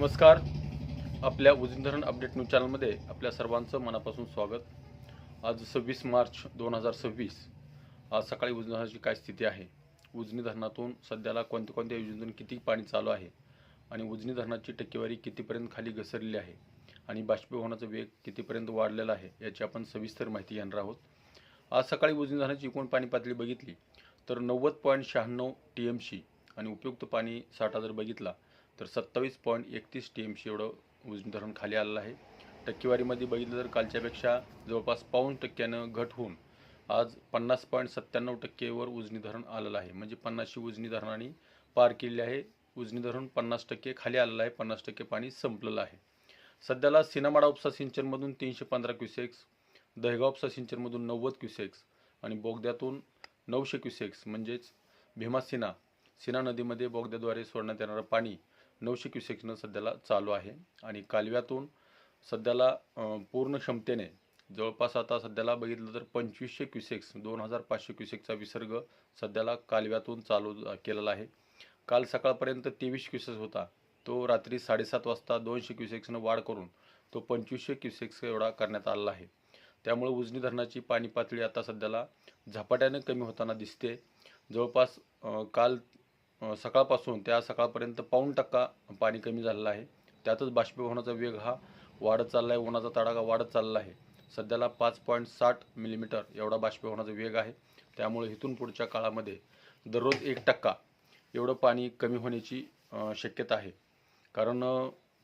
नमस्कार. आपल्या उजनी धरण अपडेट न्यूज चॅनलमध्ये आपल्या सर्वांचं मनापासून स्वागत. आज 26 मार्च 2026. आज सकाळी उजनी धरणाची काय स्थिती आहे, उजनी धरणातून सध्याला कोणत्या योजनेतून किती पाणी चालू आहे आणि उजनी धरणाची टक्केवारी कितीपर्यंत खाली घसरलेली आहे आणि बाष्पीभवनाचा वेग कितीपर्यंत वाढलेला आहे याची आपण सविस्तर माहिती घेणार आहोत. आज सकाळी उजनी धरणाची एकूण पाणी पातळी बघितली तर 90.96 TMC आणि उपयुक्त पाणी साठा जर बघितला तर 27.31 TMC एवढं उजनी धरण खाली आलेलं आहे. टक्केवारीमध्ये बघितलं तर कालच्यापेक्षा जवळपास 0.5% घट होऊन आज 50.97% उजनी धरण आलेलं आहे. म्हणजे 50 उजनी धरणाने पार केलेली आहे. उजनी धरण 50% खाली आलेलं आहे, 50% पाणी संपलेलं आहे. सध्याला सिनामाडा उपसा सिंचनमधून 315 क्युसेक्स, दहेगाव उपसा सिंचनमधून 90 क्युसेक्स आणि बोगद्यातून 900 क्युसेक्स म्हणजेच भीमा सिना नदीमध्ये बोगद्याद्वारे सोडण्यात येणारं पाणी 900 क्युसेक्सनं सध्याला चालू आहे. आणि कालव्यातून सध्याला पूर्ण क्षमतेने जवळपास आता सध्याला बघितलं तर 2500 क्युसेक्स 2500 क्युसेक्सचा विसर्ग सध्याला कालव्यातून चालू केलेला आहे. काल सकाळपर्यंत 23 क्युसेक्स होता, तो रात्री 7:30 वाजता 200 क्युसेक्सनं वाढ करून तो 2500 क्युसेक्स एवढा करण्यात आलेला आहे. त्यामुळे उजनी धरणाची पाणी पातळी आता सध्याला झपाट्याने कमी होताना दिसते. जवळपास काल सकाळपासून त्या सकाळपर्यंत 0.5% पाणी कमी झालेलं आहे. त्यातच बाष्पीभवनाचा वेग हा वाढत चालला आहे, उन्हाचा तडाखा वाढत चालला आहे. सध्याला 5.60 मिलीमीटर एवढा बाष्पीभवनाचा वेग आहे. त्यामुळे इथून पुढच्या काळामध्ये दररोज 1% एवढं पाणी कमी होण्याची शक्यता आहे. कारण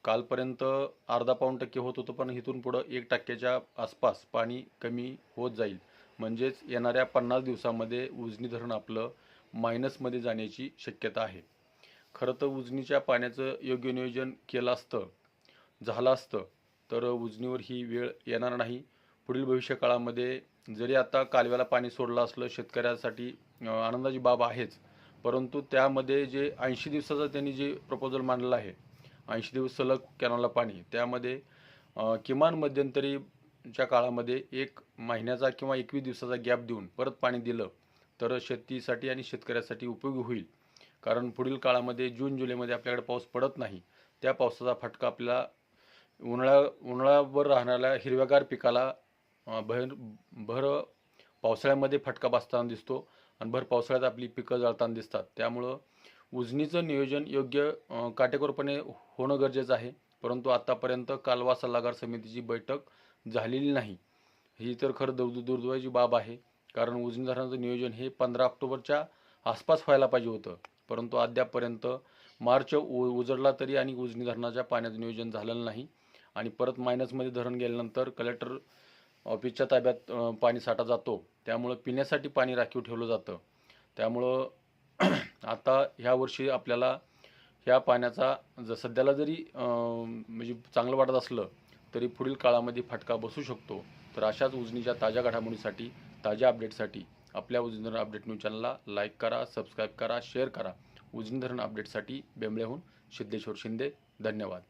कालपर्यंत अर्धा पाऊण टक्के होत होतं, पण इथून पुढं 1%च्या आसपास पाणी कमी होत जाईल. म्हणजेच येणाऱ्या 50 दिवसामध्ये उजनी धरण आपलं मायनसमध्ये जाण्याची शक्यता आहे. खरं तर उजनीच्या पाण्याचं योग्य नियोजन केलं झालं असतं तर उजनीवर ही वेळ येणार नाही. पुढील भविष्य काळामध्ये जरी आता कालव्याला पाणी सोडलं असलं शेतकऱ्यासाठी आनंदाची बाब आहेच, परंतु त्यामध्ये जे 80 दिवसाचा त्यांनी जे प्रपोजल मांडलं आहे, 80 दिवस सलग कॅनलला पाणी, त्यामध्ये किमान मध्यंतरीच्या काळामध्ये 1 महिन्याचा किंवा 21 दिवसाचा गॅप देऊन परत पाणी दिलं तर शेतीसाठी आणि शेतकऱ्यासाठी उपयोगी होईल. कारण पुढील काळामध्ये जून जुलैमध्ये आपल्याकडे पाऊस पडत नाही. त्या पावसाचा फटका आपल्याला उन्हाळ्यावर राहणाऱ्या हिरव्यागार पिकाला भर पावसाळ्यामध्ये फटका बसताना दिसतो आणि भर पावसाळ्यात आपली पिकं जळताना दिसतात. त्यामुळं उजनीचं नियोजन योग्य काटेकोरपणे होणं गरजेचं आहे. परंतु आतापर्यंत कालवा सल्लागार समितीची बैठक झालेली नाही. ही तर खरं दुर्दैवाची बाब आहे. कारण उजनी धरणाचं नियोजन हे 15 ऑक्टोबरच्या आसपास व्हायला पाहिजे होतं, परंतु अद्यापपर्यंत मार्च उजडला तरी आणि उजनी धरणाच्या पाण्याचं नियोजन झालेलं नाही. आणि परत मायनसमध्ये धरण गेल्यानंतर कलेक्टर ऑफिसच्या ताब्यात पाणी साठा जातो. त्यामुळं पिण्यासाठी पाणी राखीव ठेवलं जातं. त्यामुळं आता ह्या वर्षी आपल्याला ह्या पाण्याचा सध्याला जरी म्हणजे चांगलं वाटत असलं तरी पुढील काळामध्ये फटका बसू शकतो. तर अशाच उजनीच्या ताज्या घडामोडीसाठी, ताज्या अपडेटसाठी आपल्या उजनी धरण अपडेट न्यूज चॅनलला लाईक करा, सबस्क्राईब करा, शेअर करा. उजनी धरण अपडेटसाठी बेंबळेहून सिद्धेश्वर शिंदे. धन्यवाद.